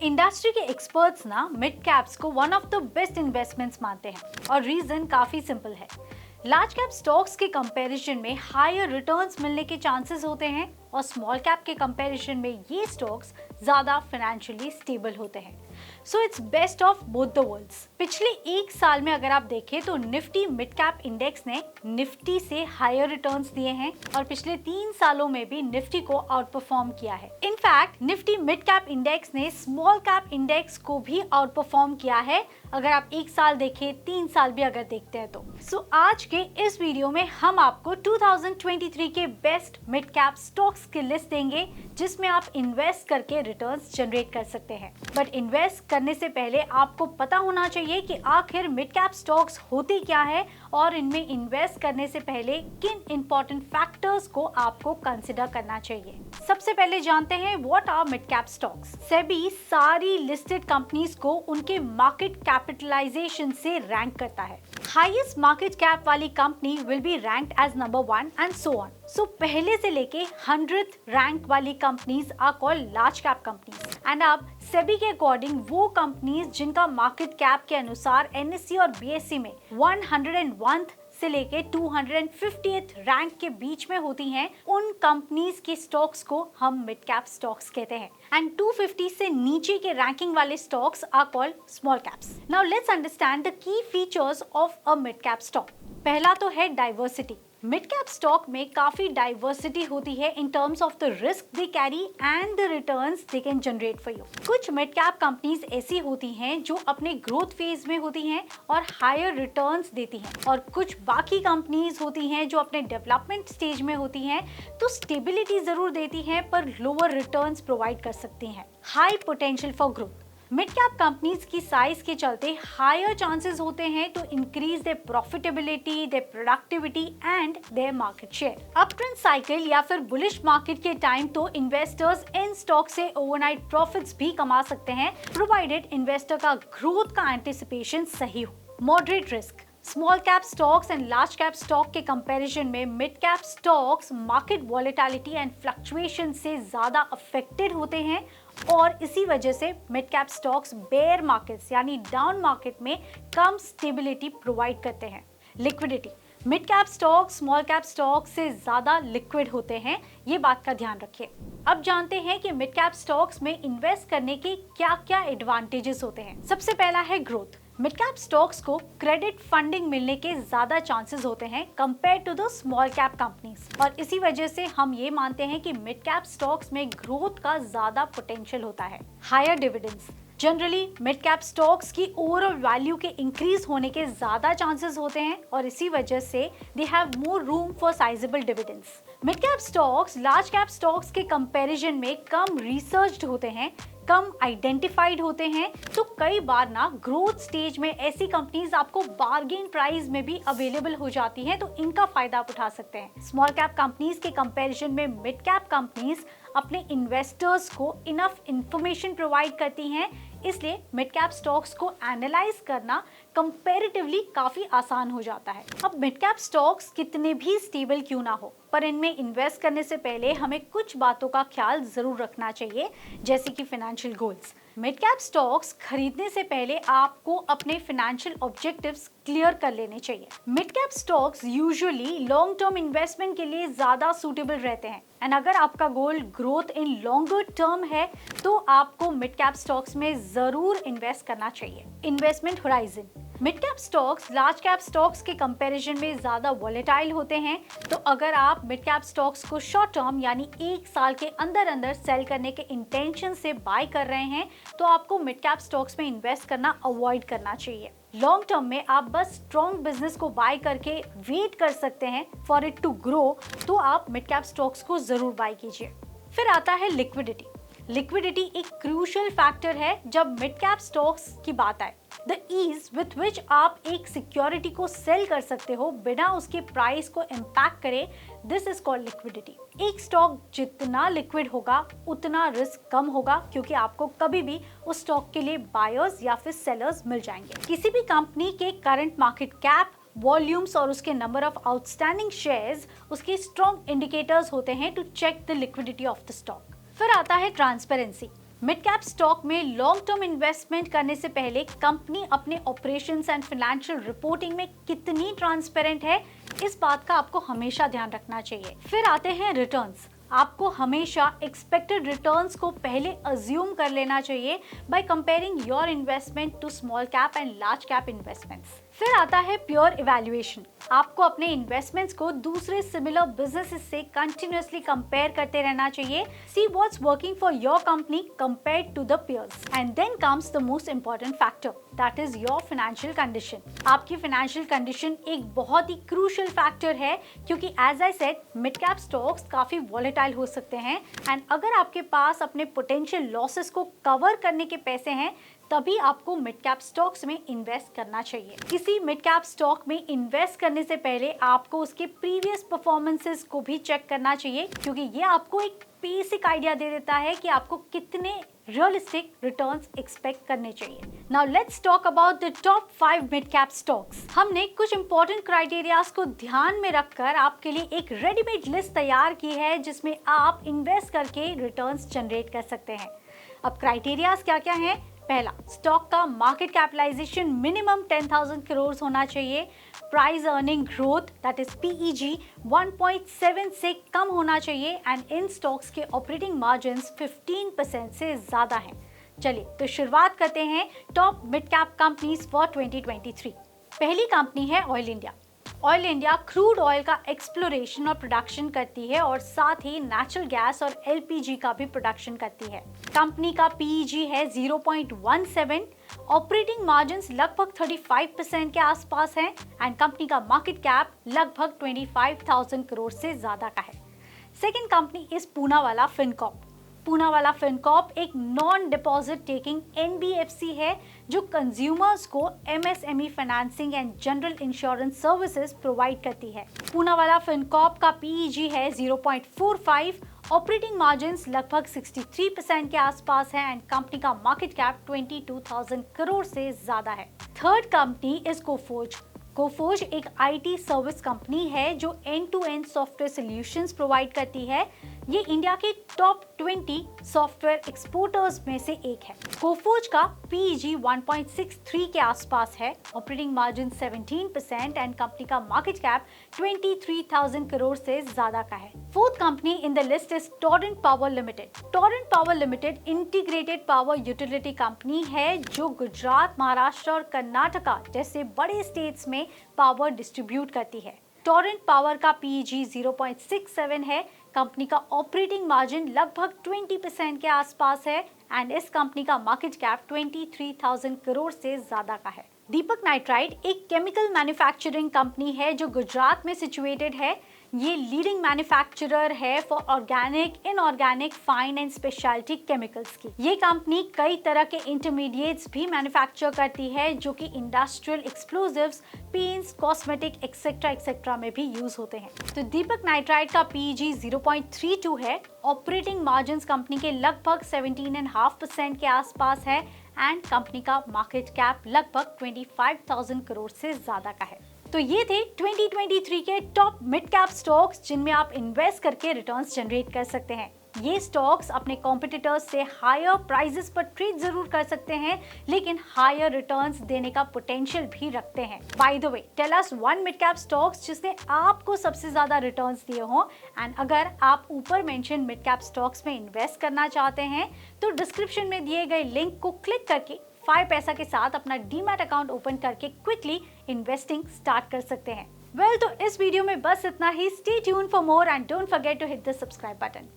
Industry के experts ना mid caps को one of the best investments मानते हैं और रीजन काफी सिंपल है। लार्ज कैप स्टॉक्स के कंपैरिजन में हायर रिटर्न्स मिलने के चांसेस होते हैं और स्मॉल कैप के कंपैरिजन में ये स्टॉक्स ज्यादा फाइनेंशियली स्टेबल होते हैं। So it's best of both the worlds. पिछले एक साल में अगर आप देखें तो निफ्टी मिड कैप इंडेक्स ने निफ्टी से हायर रिटर्न्स दिए हैं और पिछले 3 सालों में भी निफ्टी को आउट परफॉर्म किया है। In fact Nifty mid cap index ने स्मॉल कैप इंडेक्स को भी आउट परफॉर्म किया है, अगर आप 1 साल देखें, 3 साल भी अगर देखते हैं तो। सो आज के इस वीडियो में हम आपको 2023 के बेस्ट मिड कैप स्टॉक्स की लिस्ट देंगे जिसमें आप इन्वेस्ट करके रिटर्न्स जनरेट कर सकते हैं। बट इन्वेस्ट करने से पहले आपको पता होना चाहिए कि आखिर मिड कैप स्टॉक्स होते क्या है और इनमें इन्वेस्ट करने से पहले किन इंपॉर्टेंट फैक्टर्स को आपको कंसिडर करना चाहिए। सबसे पहले जानते हैं what are mid cap stocks. SEBI सारी लिस्टेड कंपनीज को उनके मार्केट कैपिटलाइजेशन से रैंक करता है। हाईएस्ट मार्केट कैप वाली company will be ranked as number 1 and so on. So पहले से लेके 100th रैंक वाली companies are called large cap companies and अब सेबी के अकॉर्डिंग वो कंपनीज जिनका मार्केट कैप के अनुसार एनएससी और बीएसई में 101th से लेके 250th रैंक के बीच में होती हैं, उन कंपनीज के स्टॉक्स को हम मिड कैप स्टॉक्स कहते हैं एंड 250 से नीचे के रैंकिंग वाले stocks are called small caps. Now let's understand the key features of a mid cap stock. पहला तो है डाइवर्सिटी। मिड कैप स्टॉक में काफी डाइवर्सिटी होती है in terms of the risk they carry and the returns they can generate for you. कुछ mid cap companies ऐसी होती हैं जो अपने ग्रोथ फेज में होती हैं और हायर रिटर्न्स देती हैं और कुछ बाकी कंपनीज होती हैं जो अपने डेवलपमेंट स्टेज में होती हैं, तो स्टेबिलिटी जरूर देती हैं पर लोअर रिटर्न्स प्रोवाइड कर सकती हैं। High potential for growth. Mid cap companies की साइज के चलते हायर चांसेस होते हैं to increase their profitability, their productivity and their market share. Uptrend cycle या फिर बुलिश मार्केट के टाइम तो इन्वेस्टर्स इन स्टॉक से ओवरनाइट प्रॉफिट्स भी कमा सकते हैं, प्रोवाइडेड इन्वेस्टर का ग्रोथ का एंटिसिपेशन सही हो। Moderate risk. Small cap stocks and large cap stock के कंपैरिजन में mid cap stocks market volatility and fluctuation से ज्यादा अफेक्टेड होते हैं और इसी वजह से mid cap stocks bear markets यानी डाउन मार्केट में कम स्टेबिलिटी प्रोवाइड करते हैं। Liquidity. Mid cap stock small cap stock से ज्यादा लिक्विड होते हैं, ये बात का ध्यान रखिए। अब जानते हैं कि मिड कैप स्टॉक्स में इन्वेस्ट करने के क्या क्या एडवांटेजेस होते हैं। सबसे पहला है ग्रोथ। मिड कैप स्टॉक्स को क्रेडिट फंडिंग मिलने के ज्यादा चांसेस होते हैं compare to the small cap companies और इसी वजह से हम ये मानते हैं कि मिड कैप स्टॉक्स में ग्रोथ का ज्यादा पोटेंशियल होता है। Higher dividends. Generally mid cap stocks की ओवरऑल वैल्यू के इंक्रीज होने के ज्यादा चांसेस होते हैं और इसी वजह से they have more room for sizeable dividends. Mid cap stocks large cap stocks के कंपैरिजन में कम रिसर्च्ड होते हैं, कम आइडेंटिफाइड होते हैं, तो कई बार ना ग्रोथ स्टेज में ऐसी कंपनीज आपको बार्गेन प्राइस में भी अवेलेबल हो जाती हैं, तो इनका फायदा आप उठा सकते हैं। स्मॉल कैप कंपनीज के कंपैरिजन में मिड कैप कंपनीज अपने इन्वेस्टर्स को इनफ इंफॉर्मेशन प्रोवाइड करती हैं, इसलिए मिड कैप स्टॉक्स को एनालाइज करना कंपैरेटिवली काफी आसान हो जाता है। अब मिड कैप स्टॉक्स कितने भी स्टेबल क्यों ना हो, पर इनमें इन्वेस्ट करने से पहले हमें कुछ बातों का ख्याल जरूर रखना चाहिए, जैसे कि financial goals. Mid cap stocks खरीदने से पहले आपको अपने फाइनेंशियल ऑब्जेक्टिव्स क्लियर कर लेने चाहिए। Mid cap stocks usually long term investment के लिए ज्यादा सूटेबल रहते हैं एंड अगर आपका गोल ग्रोथ इन लॉन्गर टर्म है तो आपको मिड कैप स्टॉक्स में जरूर इन्वेस्ट करना चाहिए। Investment horizon. Mid cap stocks large cap stocks के कंपैरिजन में ज्यादा वॉलेटाइल होते हैं, तो अगर आप मिड कैप स्टॉक्स को शॉर्ट टर्म यानी 1 साल के अंदर अंदर सेल करने के इंटेंशन से बाय कर रहे हैं तो आपको मिड कैप स्टॉक्स में इन्वेस्ट करना अवॉइड करना चाहिए। लॉन्ग टर्म में आप बस स्ट्रॉन्ग बिजनेस को बाय करके वेट कर सकते हैं फॉर इट टू ग्रो, तो आप मिड कैप स्टॉक्स को जरूर बाय कीजिए। फिर आता है लिक्विडिटी। लिक्विडिटी एक क्रूशियल फैक्टर है जब मिड कैप स्टॉक्स की बात आए। द ईज विथ विच आप एक सिक्योरिटी को सेल कर सकते हो बिना उसके प्राइस को इम्पैक्ट करे, दिस इज कॉल्ड लिक्विडिटी। एक स्टॉक जितना लिक्विड होगा उतना रिस्क कम होगा, क्योंकि आपको कभी भी उस स्टॉक के लिए बायर्स या फिर सेलर्स मिल जाएंगे। किसी भी कंपनी के करंट मार्केट कैप, वॉल्यूम्स और उसके नंबर ऑफ आउटस्टैंडिंग शेयर्स उसके स्ट्रॉन्ग इंडिकेटर्स होते हैं to check the liquidity of the stock. फिर आता है ट्रांसपेरेंसी। मिड कैप स्टॉक में लॉन्ग टर्म इन्वेस्टमेंट करने से पहले कंपनी अपने ऑपरेशंस एंड फाइनेंशियल रिपोर्टिंग में कितनी ट्रांसपेरेंट है, इस बात का आपको हमेशा ध्यान रखना चाहिए। फिर आते हैं रिटर्न्स। आपको हमेशा एक्सपेक्टेड रिटर्न्स को पहले अज्यूम कर लेना चाहिए by comparing your investment to small cap and large cap investments. फिर आता है प्योर इवैल्यूएशन। आपको अपने इन्वेस्टमेंट्स को दूसरे सिमिलर बिजनेसेस से कंटिन्यूअसली कंपेयर करते रहना चाहिए। See what's working for your company compared to the peers. And then comes the most important factor, that is your financial condition. आपकी फाइनेंशियल कंडीशन एक बहुत ही क्रूशियल फैक्टर है, क्योंकि as I said mid cap stocks काफी volatile हो सकते हैं एंड अगर आपके पास अपने पोटेंशियल लॉसेस को कवर करने के पैसे हैं तभी आपको मिड कैप स्टॉक्स में इन्वेस्ट करना चाहिए। किसी मिड कैप स्टॉक में इन्वेस्ट करने से पहले आपको उसके प्रीवियस परफॉर्मेंसेस को भी चेक करना चाहिए, क्योंकि ये आपको एक बेसिक आइडिया दे देता है कि आपको कितने रियलिस्टिक रिटर्न्स एक्सपेक्ट करने चाहिए। Now let's talk about the top 5 mid cap stocks. हमने कुछ इंपॉर्टेंट क्राइटेरियाज को ध्यान में रखकर आपके लिए एक रेडीमेड लिस्ट तैयार की है, जिसमें आप इन्वेस्ट करके रिटर्न्स जनरेट कर सकते हैं। अब क्राइटेरियाज क्या क्या हैं? पहला, स्टॉक का मार्केट कैपिटलाइजेशन मिनिमम 10,000 करोड़ होना चाहिए। Price earning growth that is PEG 1.7 से कम होना चाहिए एंड इन स्टॉक्स के ऑपरेटिंग मार्जिन्स 15% से ज्यादा हैं। चलिए तो शुरुआत करते हैं top mid cap companies for 2023। पहली कंपनी है oil India. Oil India crude oil का एक्सप्लोरेशन और प्रोडक्शन करती है और साथ ही नेचुरल गैस और LPG का भी प्रोडक्शन करती है। कंपनी का PEG है 0.17, ऑपरेटिंग मार्जिन्स लगभग 35% के आसपास है एंड कंपनी का मार्केट कैप लगभग 25,000 करोड़ से ज्यादा का है। Second company is Poonawalla Fincorp. Poonawalla Fincorp एक नॉन डिपॉजिट टेकिंग NBFC है जो कंज्यूमर्स को MSME financing and general insurance services provide करती है। पूनावाला फिनकॉर्प का PEG है 0.45, ऑपरेटिंग मार्जिन्स लगभग 63% के आसपास है एंड कंपनी का मार्केट कैप 22,000 करोड़ से ज्यादा है। Third company is Coforge. Coforge एक IT सर्विस कंपनी है जो end to end software solutions provide करती है। ये इंडिया के टॉप 20 सॉफ्टवेयर एक्सपोर्टर्स में से एक है। कोफोर्ज का PEG 1.63 के आसपास है, ऑपरेटिंग मार्जिन 17% एंड कंपनी का मार्केट कैप 23,000 करोड़ से ज्यादा का है। Fourth company in the list is Torrent power limited. Torrent power limited integrated power utility company है जो गुजरात, महाराष्ट्र और कर्नाटका जैसे बड़े स्टेट्स में पावर डिस्ट्रीब्यूट करती है। टोरेंट पावर का PEG 0.67 है, कंपनी का ऑपरेटिंग मार्जिन लगभग 20% के आसपास है एंड इस कंपनी का मार्केट कैप 23,000 करोड़ से ज्यादा का है। दीपक नाइट्राइट एक केमिकल मैन्युफैक्चरिंग कंपनी है जो गुजरात में सिचुएटेड है। ये लीडिंग मैन्युफैक्चरर है for organic, inorganic, fine and speciality chemicals की। ये कंपनी कई तरह के इंटरमीडिएट्स भी मैन्युफैक्चर करती है जो कि industrial explosives, paints, cosmetic etcetera में भी यूज होते हैं। तो दीपक नाइट्राइट का PEG 0.32 है, ऑपरेटिंग मार्जिन्स कंपनी के लगभग 17.5% के आसपास है एंड कंपनी का मार्केट कैप लगभग 25,000 करोड़ से ज्यादा का है। तो ये थे 2023 के टॉप मिड कैप स्टॉक्स जिनमें आप इन्वेस्ट करके रिटर्न्स जनरेट कर सकते हैं। ये स्टॉक्स अपने कॉम्पिटिटर्स से हायर प्राइसेस पर ट्रेड जरूर कर सकते हैं, लेकिन हायर रिटर्न्स देने का पोटेंशियल भी रखते हैं। By the way, tell us one mid cap stocks जिसने आपको सबसे ज्यादा रिटर्न्स दिए हों एंड अगर आप ऊपर मेंशन मिड कैप स्टॉक्स में इन्वेस्ट करना चाहते हैं तो डिस्क्रिप्शन में दिए गए लिंक को क्लिक करके 5 पैसा के साथ अपना डीमैट अकाउंट ओपन करके क्विकली इन्वेस्टिंग स्टार्ट कर सकते हैं। वेल, तो इस वीडियो में बस इतना ही। Stay tuned for more and don't forget to hit the subscribe button.